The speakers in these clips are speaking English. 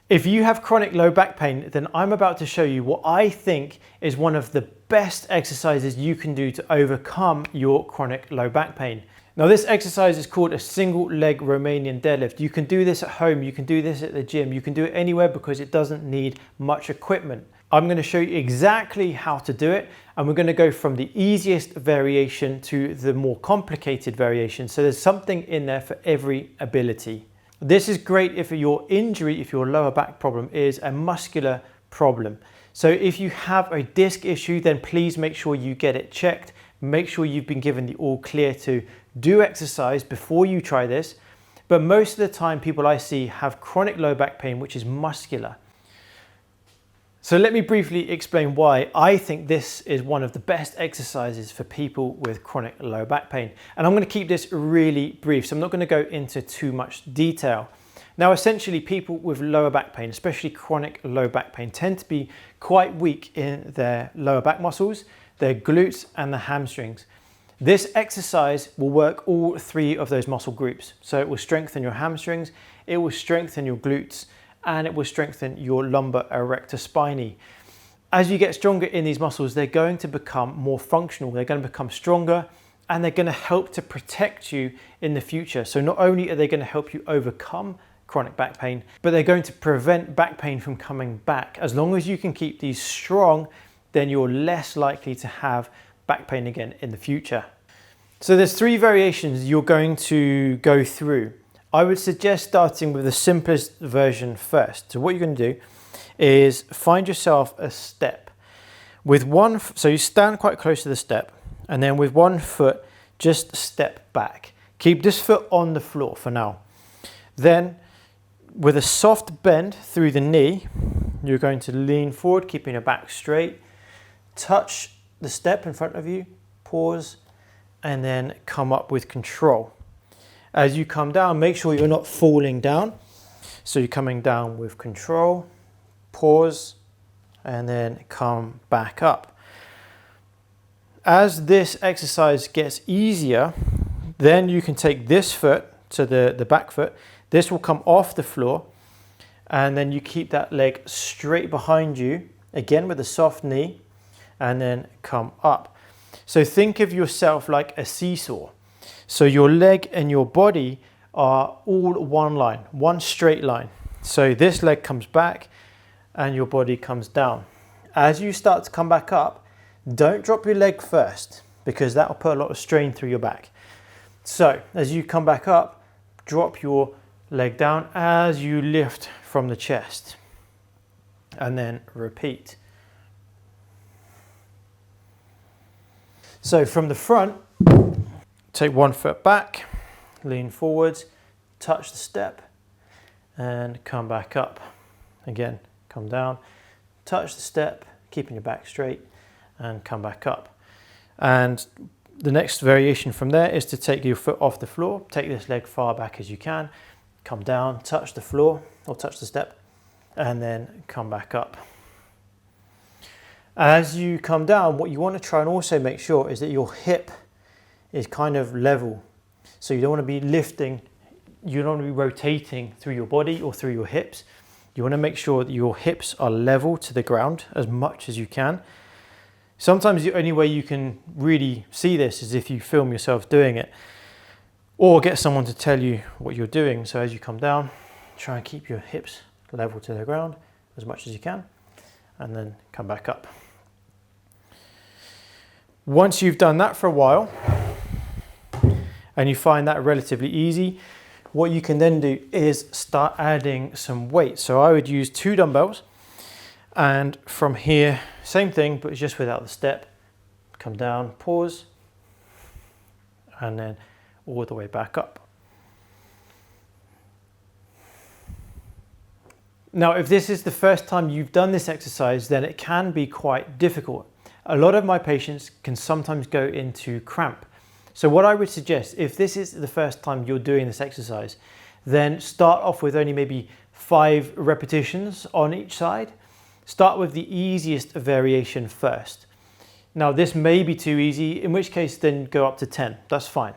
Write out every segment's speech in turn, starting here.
If you have chronic low back pain, then I'm about to show you what I think is one of the best exercises you can do to overcome your chronic low back pain. Now, this exercise is called a single leg Romanian deadlift. You can do this at home, you can do this at the gym, you can do it anywhere because it doesn't need much equipment. I'm going to show you exactly how to do it, and we're going to go from the easiest variation to the more complicated variation. So there's something in there for every ability. This is great if your injury, if your lower back problem is a muscular problem. So if you have a disc issue, then please make sure you get it checked. Make sure you've been given the all clear to do exercise before you try this. But most of the time, people I see have chronic low back pain, which is muscular. So let me briefly explain why I think this is one of the best exercises for people with chronic low back pain. And I'm going to keep this really brief, so I'm not going to go into too much detail. Now, essentially, people with lower back pain, especially chronic low back pain, tend to be quite weak in their lower back muscles, their glutes and the hamstrings. This exercise will work all three of those muscle groups. So it will strengthen your hamstrings, it will strengthen your glutes, and it will strengthen your lumbar erector spinae. As you get stronger in these muscles, they're going to become more functional, they're going to become stronger, and they're going to help to protect you in the future. So not only are they going to help you overcome chronic back pain, but they're going to prevent back pain from coming back. As long as you can keep these strong, then you're less likely to have back pain again in the future. So there's three variations you're going to go through. I would suggest starting with the simplest version first. So what you're going to do is find yourself a step with one, so you stand quite close to the step, and then with one foot, just step back. Keep this foot on the floor for now. Then with a soft bend through the knee, you're going to lean forward, keeping your back straight, touch the step in front of you, pause, and then come up with control. As you come down, make sure you're not falling down. So you're coming down with control, pause, and then come back up. As this exercise gets easier, then you can take this foot, so the back foot, this will come off the floor, and then you keep that leg straight behind you, again with a soft knee, and then come up. So think of yourself like a seesaw. So your leg and your body are all one line, one straight line. So this leg comes back and your body comes down. As you start to come back up, don't drop your leg first because that will put a lot of strain through your back. So as you come back up, drop your leg down as you lift from the chest and then repeat. So from the front, take one foot back, lean forwards, touch the step, and come back up. Again, come down, touch the step, keeping your back straight, and come back up. And the next variation from there is to take your foot off the floor, take this leg far back as you can, come down, touch the floor, or touch the step, and then come back up. As you come down, what you want to try and also make sure is that your hip is kind of level. So you don't want to be lifting, you don't want to be rotating through your body or through your hips. You want to make sure that your hips are level to the ground as much as you can. Sometimes the only way you can really see this is if you film yourself doing it or get someone to tell you what you're doing. So as you come down, try and keep your hips level to the ground as much as you can, and then come back up. Once you've done that for a while, and you find that relatively easy, what you can then do is start adding some weight. So I would use 2 dumbbells, and from here, same thing, but just without the step. Come down, pause, and then all the way back up. Now, if this is the first time you've done this exercise, then it can be quite difficult. A lot of my patients can sometimes go into cramp. So what I would suggest, if this is the first time you're doing this exercise, then start off with only maybe 5 repetitions on each side. Start with the easiest variation first. Now this may be too easy, in which case then go up to 10, that's fine.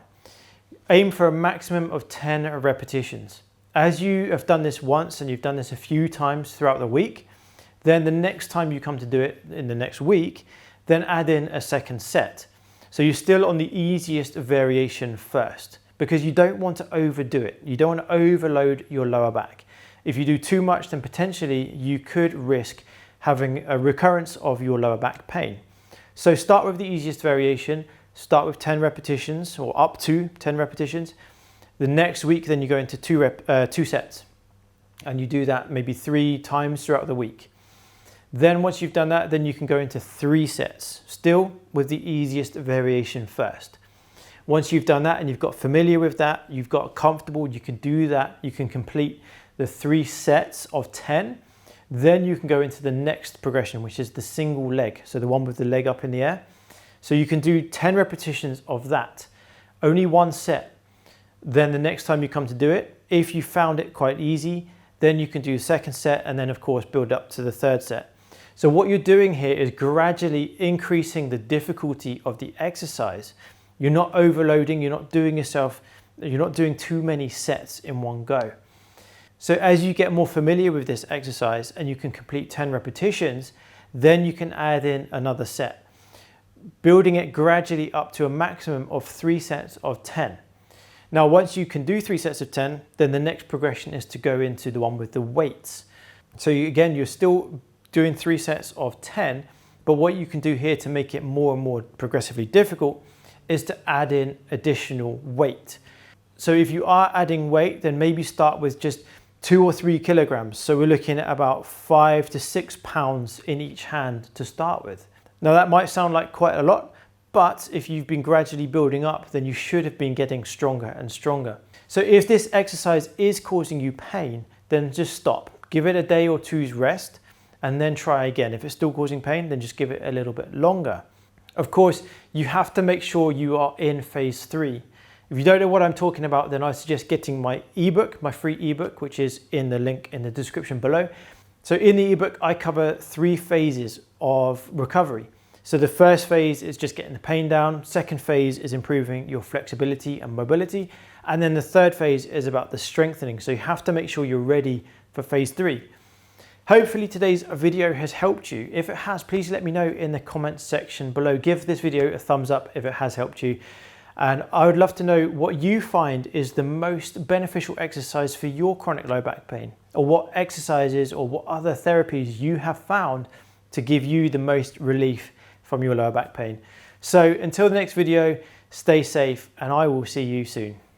Aim for a maximum of 10 repetitions. As you have done this once and you've done this a few times throughout the week, then the next time you come to do it in the next week, then add in a second set. So you're still on the easiest variation first, because you don't want to overdo it. You don't want to overload your lower back. If you do too much, then potentially you could risk having a recurrence of your lower back pain. So start with the easiest variation, start with 10 repetitions or up to 10 repetitions. The next week, then you go into two sets, and you do that maybe 3 times throughout the week. Then once you've done that, then you can go into 3 sets, still with the easiest variation first. Once you've done that and you've got familiar with that, you've got comfortable, you can do that, you can complete the 3 sets of 10, then you can go into the next progression, which is the single leg. So the one with the leg up in the air. So you can do 10 repetitions of that, only 1 set. Then the next time you come to do it, if you found it quite easy, then you can do the second set and then of course build up to the third set. So what you're doing here is gradually increasing the difficulty of the exercise. You're not overloading, you're not doing too many sets in one go. So as you get more familiar with this exercise and you can complete 10 repetitions, then you can add in another set, building it gradually up to a maximum of 3 sets of 10. Now, once you can do 3 sets of 10, then the next progression is to go into the one with the weights. So again, you're still doing 3 sets of 10, but what you can do here to make it more and more progressively difficult is to add in additional weight. So if you are adding weight, then maybe start with just 2 or 3 kilograms. So we're looking at about 5 to 6 pounds in each hand to start with. Now that might sound like quite a lot, but if you've been gradually building up, then you should have been getting stronger and stronger. So if this exercise is causing you pain, then just stop. Give it a day or two's rest and then try again. If it's still causing pain, then just give it a little bit longer. Of course, you have to make sure you are in phase 3. If you don't know what I'm talking about, then I suggest getting my ebook, my free ebook, which is in the link in the description below. So in the ebook, I cover 3 phases of recovery. So the first phase is just getting the pain down. Second phase is improving your flexibility and mobility. And then the third phase is about the strengthening. So you have to make sure you're ready for phase 3. Hopefully today's video has helped you. If it has, please let me know in the comments section below. Give this video a thumbs up if it has helped you. And I would love to know what you find is the most beneficial exercise for your chronic low back pain, or what exercises or what other therapies you have found to give you the most relief from your lower back pain. So until the next video, stay safe and I will see you soon.